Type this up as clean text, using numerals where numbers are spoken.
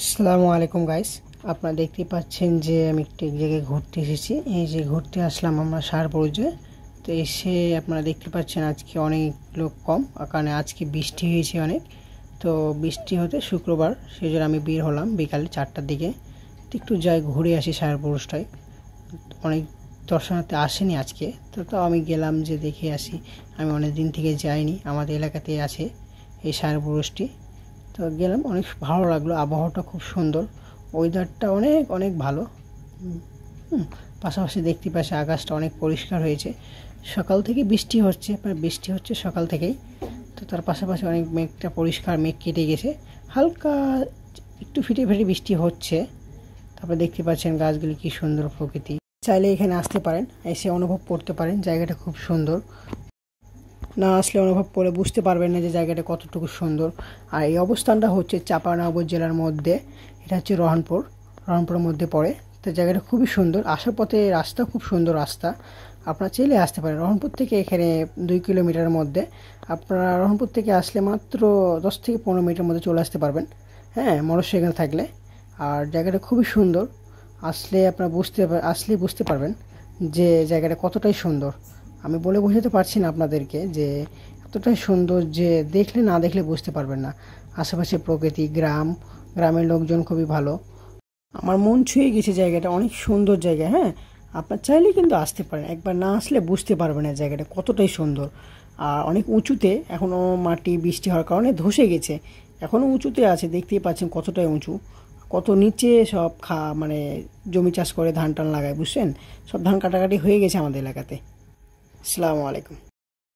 আসসালামু আলাইকুম গাইস, আপনারা দেখতে পাচ্ছেন যে আমি একটি জায়গায় ঘুরতে এসেছি। এই যে ঘুরতে আসলাম আমরা সারবরুজে। তো এসে আপনারা দেখতে পাচ্ছেন আজকে অনেক লোক কম, কারণ আজকে বৃষ্টি হয়েছে অনেক। তো বৃষ্টি হতে শুক্রবার, সেই জন্য আমি বের হলাম বিকালে 4টার দিকে। তো একটু যাই ঘুরে আসি সারবরুজটায়। অনেক দর্শনার্থী আসেনি আজকে, তো আমি গেলাম যে দেখে আসি। আমি অনেক দিন থেকে যাইনি, আমাদের এলাকাতে আছে এই সারবরুজটি। তো গেলাম, অনেক ভালো লাগলো, আবহাওয়াটা খুব সুন্দর, ওয়েদারটা অনেক অনেক ভালো। পাশাপাশি দেখতে পাচ্ছি আকাশটা অনেক পরিষ্কার হয়েছে। সকাল থেকে বৃষ্টি হচ্ছে, বৃষ্টি হচ্ছে সকাল থেকেই। তো তার পাশাপাশি অনেক মেঘটা পরিষ্কার, মেঘ কেটে গেছে, হালকা একটু ফিটে ফিটে বৃষ্টি হচ্ছে। তারপরে দেখতে পাচ্ছেন গাছগুলি কি সুন্দর প্রকৃতি। চাইলে এখানে আসতে পারেন, এসে অনুভব করতে পারেন, জায়গাটা খুব সুন্দর। না আসলে অনুভব করে বুঝতে পারবেন না যে জায়গাটা কতটুকু সুন্দর। আর এই অবস্থানটা হচ্ছে চাঁপাইনবাবগঞ্জ জেলার মধ্যে, এটা হচ্ছে রহনপুরের মধ্যে পড়ে। তো জায়গাটা খুবই সুন্দর, আসার পথে রাস্তা খুব সুন্দর রাস্তা। আপনারা চাইলে আসতে পারেন রহনপুর থেকে, এখানে 2 কিলোমিটারের মধ্যে। আপনারা রহনপুর থেকে আসলে মাত্র 10 থেকে 15 মিনিটের মধ্যে চলে আসতে পারবেন, হ্যাঁ, মোটরসাইকেল থাকলে। আর জায়গাটা খুবই সুন্দর, আসলেই বুঝতে পারবেন যে জায়গাটা কতটাই সুন্দর। আমি বলে বোঝাতে পারছি না আপনাদেরকে যে এতটাই সুন্দর যে দেখলে না দেখলে বুঝতে পারবেন না। আশেপাশে প্রকৃতি, গ্রামের লোকজন খুবই ভালো। আমার মন ছুঁয়ে গেছে, জায়গাটা অনেক সুন্দর জায়গা। হ্যাঁ, আপনার চাইলে কিন্তু আসতে পারেন, একবার না আসলে বুঝতে পারবেন না জায়গাটা কতটাই সুন্দর। আর অনেক উঁচুতে, এখনও মাটি বৃষ্টি হওয়ার কারণে ধসে গেছে, এখনও উঁচুতে আছে, দেখতেই পাচ্ছেন কতটাই উঁচু। কত নিচে সব মানে জমি চাষ করে ধান টান লাগায়, বুঝছেন, সব ধান কাটাকাটি হয়ে গেছে আমাদের এলাকাতে। আসসালামু আলাইকুম।